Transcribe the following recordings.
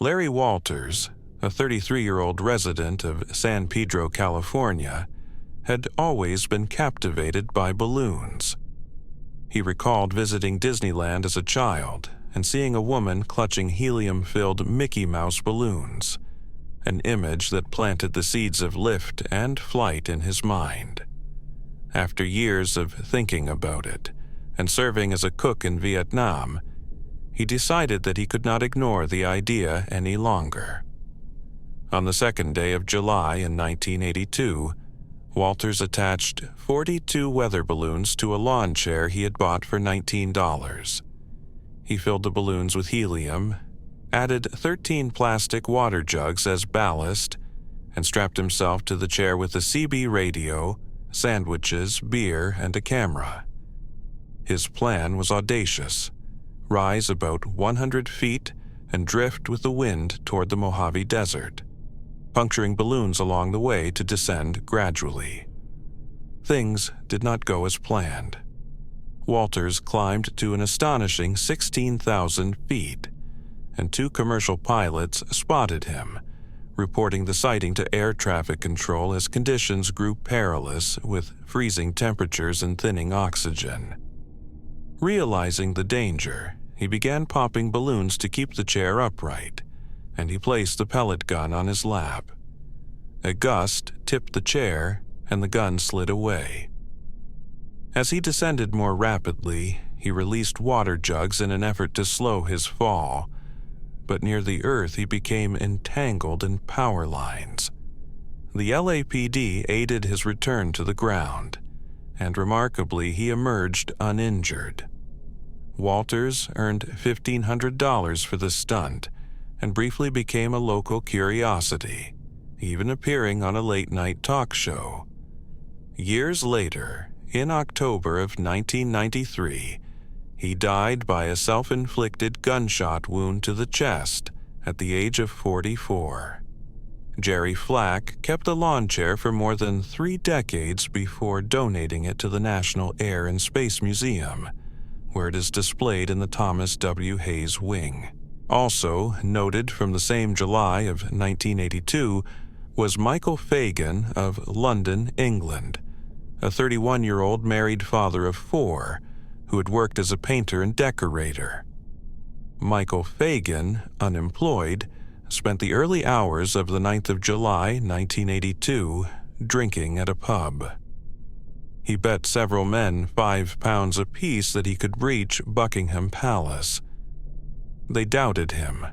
Larry Walters, a 33-year-old resident of San Pedro, California, had always been captivated by balloons. He recalled visiting Disneyland as a child and seeing a woman clutching helium-filled Mickey Mouse balloons, an image that planted the seeds of lift and flight in his mind. After years of thinking about it and serving as a cook in Vietnam, he decided that he could not ignore the idea any longer. On the 2nd day of July in 1982, Walters attached 42 weather balloons to a lawn chair he had bought for $19. He filled the balloons with helium, added 13 plastic water jugs as ballast, and strapped himself to the chair with a CB radio, sandwiches, beer, and a camera. His plan was audacious: rise about 100 feet and drift with the wind toward the Mojave Desert, puncturing balloons along the way to descend gradually. Things did not go as planned. Walters climbed to an astonishing 16,000 feet, and 2 commercial pilots spotted him, reporting the sighting to air traffic control as conditions grew perilous with freezing temperatures and thinning oxygen. Realizing the danger, he began popping balloons to keep the chair upright, and he placed the pellet gun on his lap. A gust tipped the chair, and the gun slid away. As he descended more rapidly, he released water jugs in an effort to slow his fall, but near the earth he became entangled in power lines. The LAPD aided his return to the ground, and remarkably he emerged uninjured. Walters earned $1,500 for the stunt, and briefly became a local curiosity, even appearing on a late-night talk show. Years later, in October of 1993, he died by a self-inflicted gunshot wound to the chest at the age of 44. Jerry Flack kept the lawn chair for more than 3 decades before donating it to the National Air and Space Museum, where it is displayed in the Thomas W. Hayes Wing. Also noted from the same July of 1982 was Michael Fagan of London, England, a 31-year-old married father of 4 who had worked as a painter and decorator. Michael Fagan, unemployed, spent the early hours of the 9th of July, 1982, drinking at a pub. He bet several men £5 apiece that he could reach Buckingham Palace. They doubted him.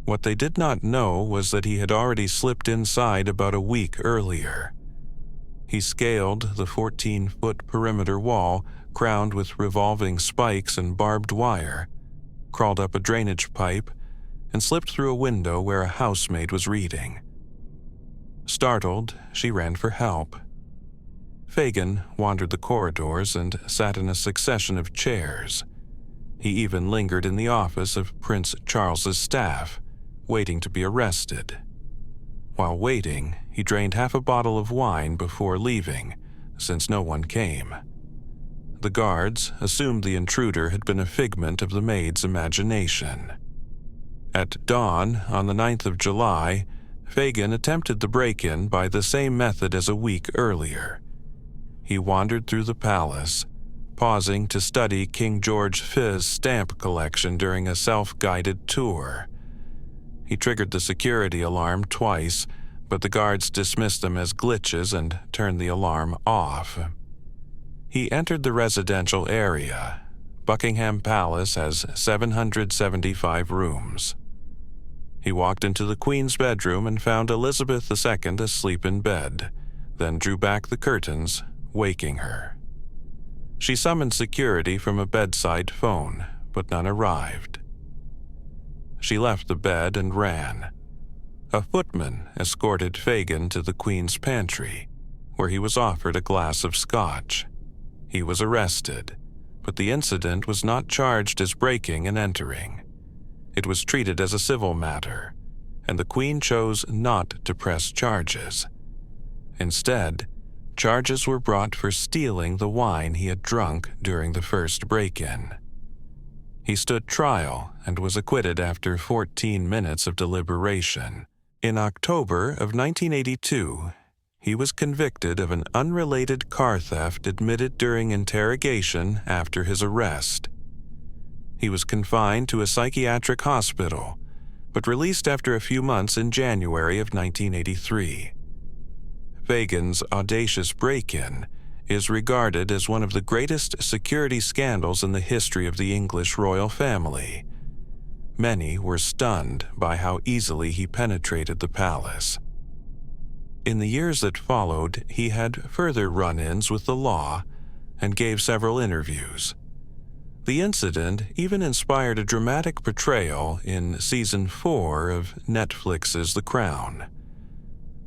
What they did not know was that he had already slipped inside about a week earlier. He scaled the 14-foot perimeter wall crowned with revolving spikes and barbed wire, crawled up a drainage pipe, and slipped through a window where a housemaid was reading. Startled, she ran for help. Fagan wandered the corridors and sat in a succession of chairs. He even lingered in the office of Prince Charles's staff, waiting to be arrested. While waiting, he drained half a bottle of wine before leaving, since no one came. The guards assumed the intruder had been a figment of the maid's imagination. At dawn on the 9th of July, Fagan attempted the break-in by the same method as a week earlier. He wandered through the palace, pausing to study King George V's stamp collection during a self-guided tour. He triggered the security alarm twice, but the guards dismissed them as glitches and turned the alarm off. He entered the residential area. Buckingham Palace has 775 rooms. He walked into the Queen's bedroom and found Elizabeth II asleep in bed, then drew back the curtains, waking her. She summoned security from a bedside phone, but none arrived. She left the bed and ran. A footman escorted Fagan to the Queen's pantry, where he was offered a glass of scotch. He was arrested, but the incident was not charged as breaking and entering. It was treated as a civil matter, and the Queen chose not to press charges. Instead, charges were brought for stealing the wine he had drunk during the first break-in. He stood trial and was acquitted after 14 minutes of deliberation. In October of 1982, he was convicted of an unrelated car theft admitted during interrogation after his arrest. He was confined to a psychiatric hospital, but released after a few months in January of 1983. Fagan's audacious break-in is regarded as one of the greatest security scandals in the history of the English royal family. Many were stunned by how easily he penetrated the palace. In the years that followed, he had further run-ins with the law and gave several interviews. The incident even inspired a dramatic portrayal in Season 4 of Netflix's The Crown.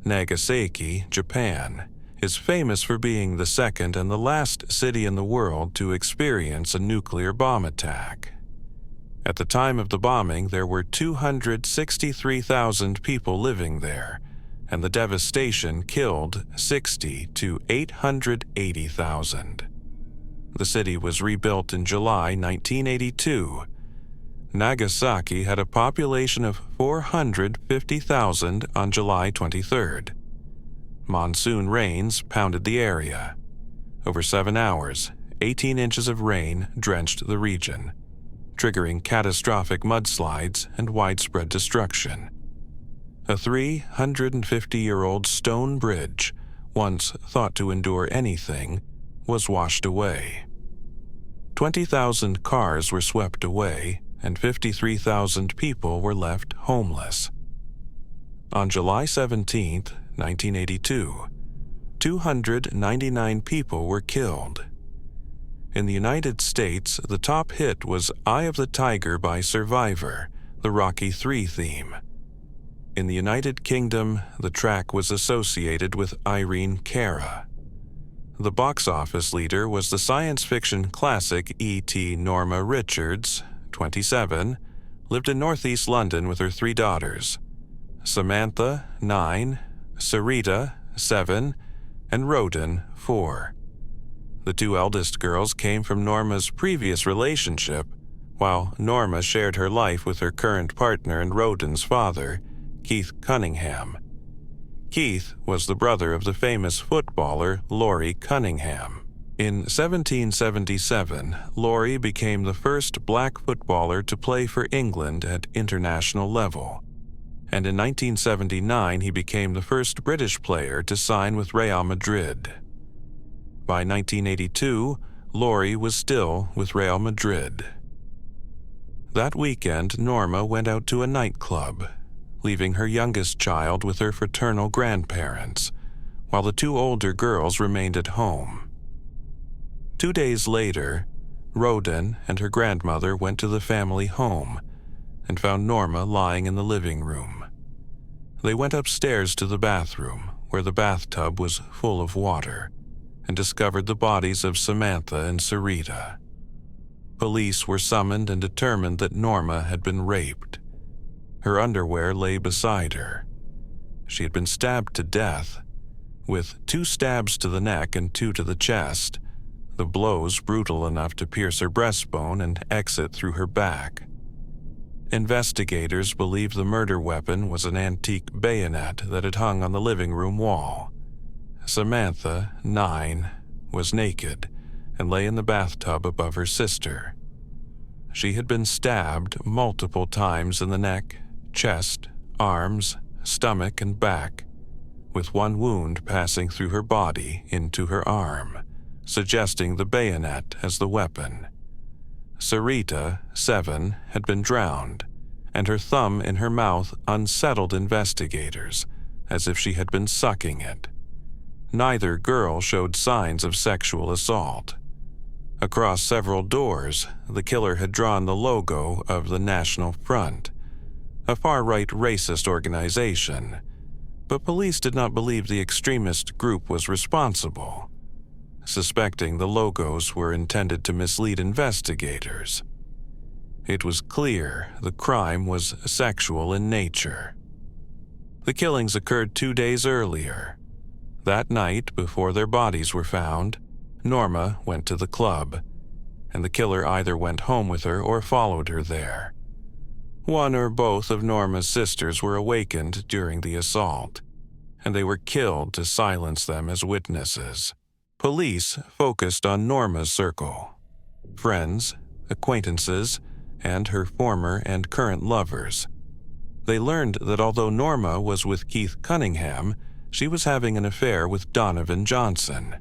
Nagasaki, Japan, is famous for being the second and the last city in the world to experience a nuclear bomb attack. At the time of the bombing, there were 263,000 people living there, and the devastation killed 60 to 880,000. The city was rebuilt in July 1982. Nagasaki had a population of 450,000 on July 23rd. Monsoon rains pounded the area. Over 7 hours, 18 inches of rain drenched the region, triggering catastrophic mudslides and widespread destruction. A 350-year-old stone bridge, once thought to endure anything, was washed away. 20,000 cars were swept away, and 53,000 people were left homeless. On July 17, 1982, 299 people were killed. In the United States, the top hit was Eye of the Tiger by Survivor, the Rocky III theme. In the United Kingdom, the track was associated with Irene Cara. The box office leader was the science fiction classic E.T. Norma Richards, 27, lived in northeast London with her 3 daughters, Samantha, 9, Sarita, 7, and Roden, 4. The 2 eldest girls came from Norma's previous relationship, while Norma shared her life with her current partner and Roden's father, Keith Cunningham. Keith was the brother of the famous footballer Laurie Cunningham. In 1777, Laurie became the first black footballer to play for England at international level, and in 1979 he became the first British player to sign with Real Madrid. By 1982, Laurie was still with Real Madrid. That weekend, Norma went out to a nightclub, leaving her youngest child with her fraternal grandparents, while the 2 older girls remained at home. 2 days later, Roden and her grandmother went to the family home and found Norma lying in the living room. They went upstairs to the bathroom, where the bathtub was full of water, and discovered the bodies of Samantha and Sarita. Police were summoned and determined that Norma had been raped. Her underwear lay beside her. She had been stabbed to death, with 2 stabs to the neck and 2 to the chest, the blows brutal enough to pierce her breastbone and exit through her back. Investigators believe the murder weapon was an antique bayonet that had hung on the living room wall. Samantha, 9, was naked and lay in the bathtub above her sister. She had been stabbed multiple times in the neck, chest, arms, stomach, and back, with 1 wound passing through her body into her arm, suggesting the bayonet as the weapon. Sarita, 7, had been drowned, and her thumb in her mouth unsettled investigators, as if she had been sucking it. Neither girl showed signs of sexual assault. Across several doors, the killer had drawn the logo of the National Front, a far-right racist organization, but police did not believe the extremist group was responsible, suspecting the logos were intended to mislead investigators. It was clear the crime was sexual in nature. The killings occurred 2 days earlier. That night, before their bodies were found, Norma went to the club. and the killer either went home with her or followed her there. One or both of Norma's sisters were awakened during the assault, and they were killed to silence them as witnesses. Police focused on Norma's circle: friends, acquaintances, and her former and current lovers. They learned that although Norma was with Keith Cunningham, she was having an affair with Donovan Johnson.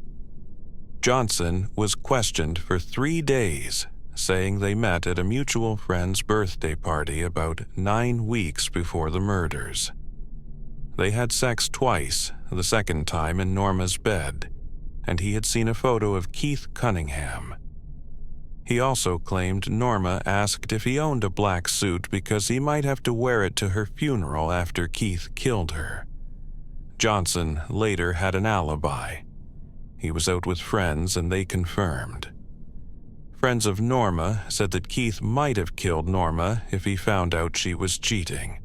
Johnson was questioned for 3 days, saying they met at a mutual friend's birthday party about 9 weeks before the murders. They had sex twice, the second time in Norma's bed, and he had seen a photo of Keith Cunningham. He also claimed Norma asked if he owned a black suit because he might have to wear it to her funeral after Keith killed her. Johnson later had an alibi. He was out with friends and they confirmed. Friends of Norma said that Keith might have killed Norma if he found out she was cheating.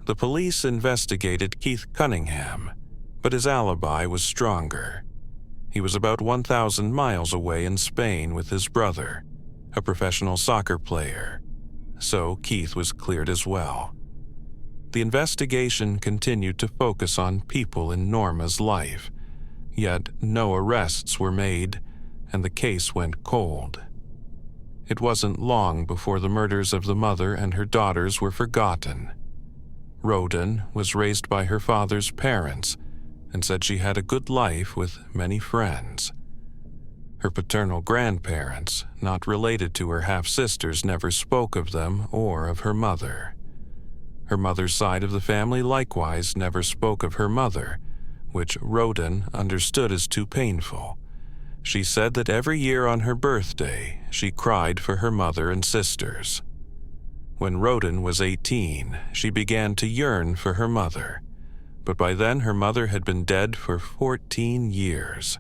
The police investigated Keith Cunningham, but his alibi was stronger. He was about 1,000 miles away in Spain with his brother, a professional soccer player, so Keith was cleared as well. The investigation continued to focus on people in Norma's life, yet no arrests were made, and the case went cold. It wasn't long before the murders of the mother and her daughters were forgotten. Roden was raised by her father's parents and said she had a good life with many friends. Her paternal grandparents, not related to her half-sisters, never spoke of them or of her mother. Her mother's side of the family likewise never spoke of her mother, which Roden understood as too painful. She said that every year on her birthday, she cried for her mother and sisters. When Roden was 18, she began to yearn for her mother, but by then her mother had been dead for 14 years.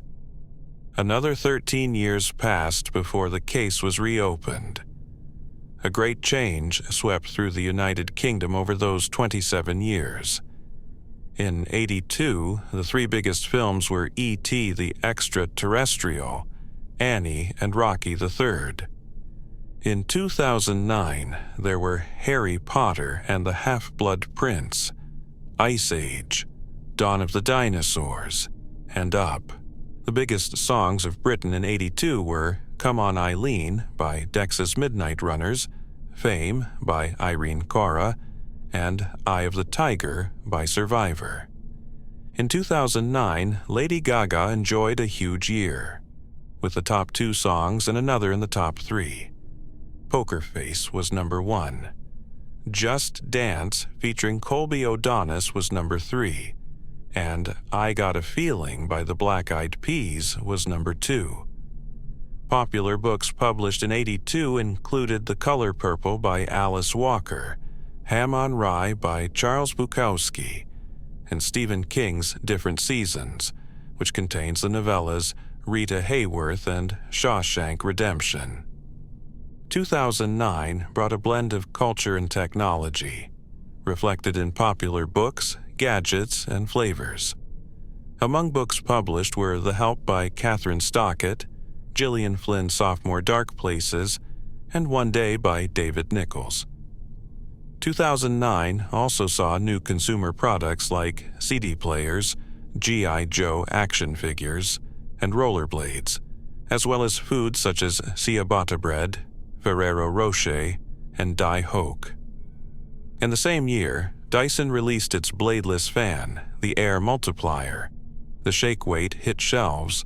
Another 13 years passed before the case was reopened. A great change swept through the United Kingdom over those 27 years. In '82, the 3 biggest films were E.T. the Extraterrestrial, Annie, and Rocky III. In 2009, there were Harry Potter and the Half-Blood Prince, Ice Age, Dawn of the Dinosaurs, and Up. The biggest songs of Britain in '82 were Come On Eileen by Dex's Midnight Runners, Fame by Irene Cara, and Eye of the Tiger by Survivor. In 2009, Lady Gaga enjoyed a huge year, with the top 2 songs and another in the top 3. Poker Face was number 1. Just Dance featuring Colby O'Donis was number 3, and I Got a Feeling by the Black Eyed Peas was number 2. Popular books published in '82 included The Color Purple by Alice Walker, Ham on Rye by Charles Bukowski, and Stephen King's Different Seasons, which contains the novellas Rita Hayworth and Shawshank Redemption. 2009 brought a blend of culture and technology, reflected in popular books, gadgets, and flavors. Among books published were The Help by Catherine Stockett, Gillian Flynn's Sophomore Dark Places, and One Day by David Nichols. 2009 also saw new consumer products like CD players, G.I. Joe action figures, and rollerblades, as well as foods such as ciabatta bread, Ferrero Rocher, and Die Hoke. In the same year, Dyson released its bladeless fan, the Air Multiplier. The Shake Weight hit shelves,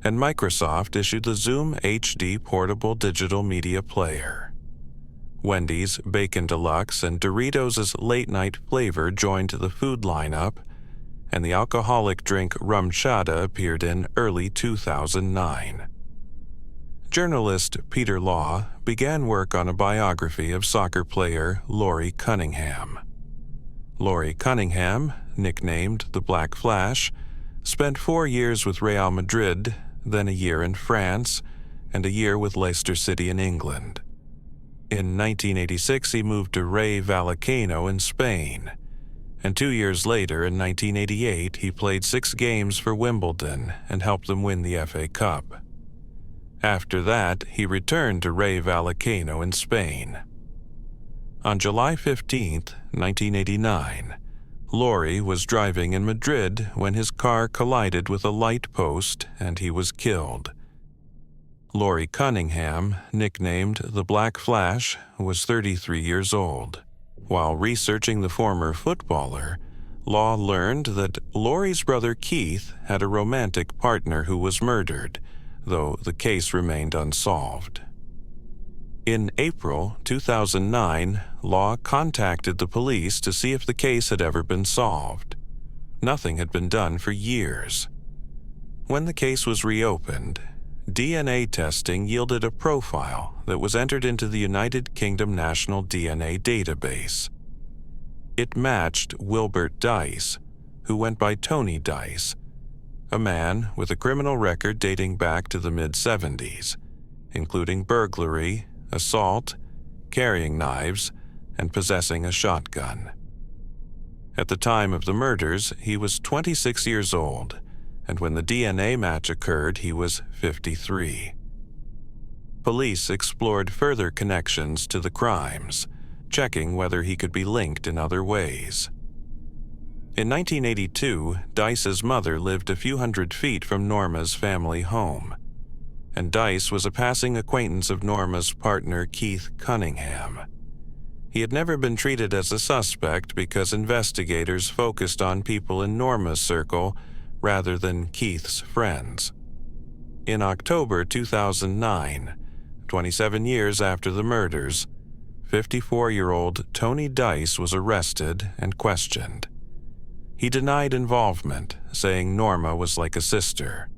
and Microsoft issued the Zoom HD portable digital media player. Wendy's Bacon Deluxe and Doritos' Late Night Flavor joined the food lineup, and the alcoholic drink Rum Chata appeared in early 2009. Journalist Peter Law began work on a biography of soccer player Laurie Cunningham. Laurie Cunningham, nicknamed the Black Flash, spent 4 years with Real Madrid, then a year in France, and a year with Leicester City in England. In 1986, he moved to Rayo Vallecano in Spain, and 2 years later, in 1988, he played 6 games for Wimbledon and helped them win the FA Cup. After that, he returned to Rey Vallecano in Spain. On July 15, 1989, Laurie was driving in Madrid when his car collided with a light post and he was killed. Laurie Cunningham, nicknamed the Black Flash, was 33 years old. While researching the former footballer, Law learned that Laurie's brother Keith had a romantic partner who was murdered, though the case remained unsolved. In April 2009, Law contacted the police to see if the case had ever been solved. Nothing had been done for years. When the case was reopened, DNA testing yielded a profile that was entered into the United Kingdom National DNA Database. It matched Wilbert Dice, who went by Tony Dice, a man with a criminal record dating back to the mid-70s, including burglary, assault, carrying knives, and possessing a shotgun. At the time of the murders, he was 26 years old, and when the DNA match occurred, he was 53. Police explored further connections to the crimes, checking whether he could be linked in other ways. In 1982, Dice's mother lived a few hundred feet from Norma's family home, and Dice was a passing acquaintance of Norma's partner Keith Cunningham. He had never been treated as a suspect because investigators focused on people in Norma's circle rather than Keith's friends. In October 2009, 27 years after the murders, 54-year-old Tony Dice was arrested and questioned. He denied involvement, saying Norma was like a sister.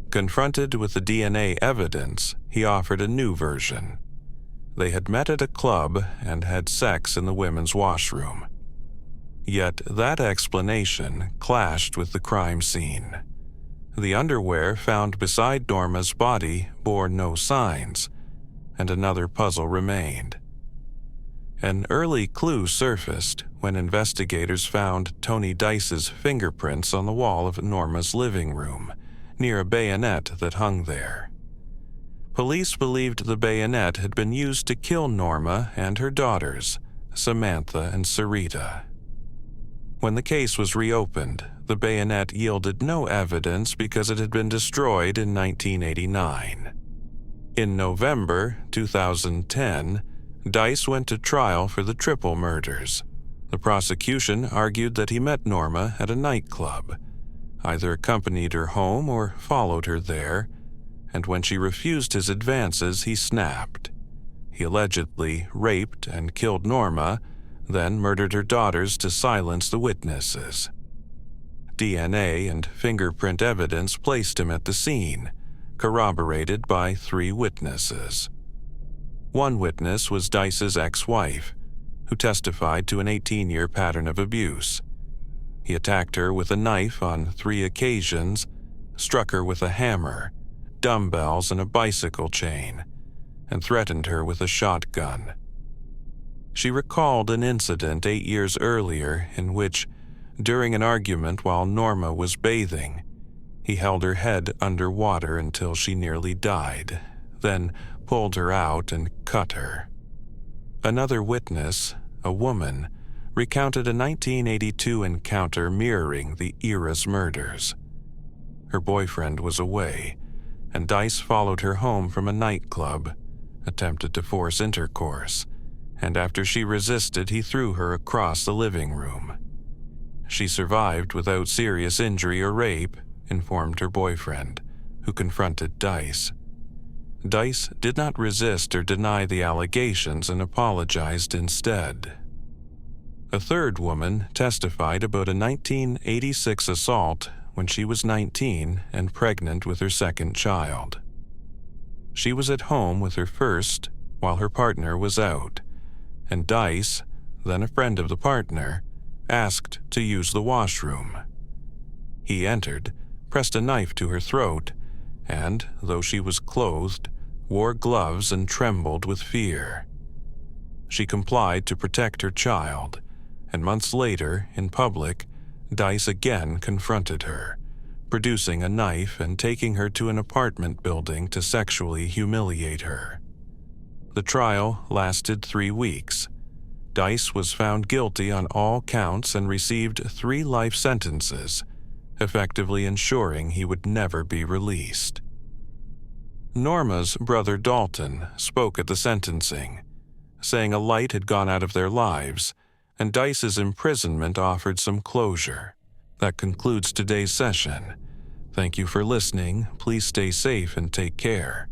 Confronted with the DNA evidence, he offered a new version. They had met at a club and had sex in the women's washroom. Yet that explanation clashed with the crime scene. The underwear found beside Norma's body bore no signs, and another puzzle remained. An early clue surfaced when investigators found Tony Dice's fingerprints on the wall of Norma's living room, near a bayonet that hung there. Police believed the bayonet had been used to kill Norma and her daughters, Samantha and Sarita. When the case was reopened, the bayonet yielded no evidence because it had been destroyed in 1989. In November 2010, Dice went to trial for the triple murders. The prosecution argued that he met Norma at a nightclub, either accompanied her home or followed her there, and when she refused his advances, he snapped. He allegedly raped and killed Norma, then murdered her daughters to silence the witnesses. DNA and fingerprint evidence placed him at the scene, corroborated by 3 witnesses. One witness was Dice's ex-wife, who testified to an 18-year pattern of abuse. He attacked her with a knife on 3 occasions, struck her with a hammer, dumbbells, and a bicycle chain, and threatened her with a shotgun. She recalled an incident 8 years earlier in which, during an argument while Norma was bathing, he held her head under water until she nearly died, then pulled her out and cut her. Another witness, a woman, recounted a 1982 encounter mirroring the era's murders. Her boyfriend was away, and Dice followed her home from a nightclub, attempted to force intercourse, and after she resisted, he threw her across the living room. She survived without serious injury or rape, informed her boyfriend, who confronted Dice. Dice did not resist or deny the allegations and apologized instead. A third woman testified about a 1986 assault when she was 19 and pregnant with her second child. She was at home with her first while her partner was out, and Dice, then a friend of the partner, asked to use the washroom. He entered, pressed a knife to her throat, and, though she was clothed, wore gloves and trembled with fear. She complied to protect her child, and months later, in public, Dice again confronted her, producing a knife and taking her to an apartment building to sexually humiliate her. The trial lasted 3 weeks. Dice was found guilty on all counts and received 3 life sentences, effectively ensuring he would never be released. Norma's brother Dalton spoke at the sentencing, saying a light had gone out of their lives, and Dice's imprisonment offered some closure. That concludes today's session. Thank you for listening. Please stay safe and take care.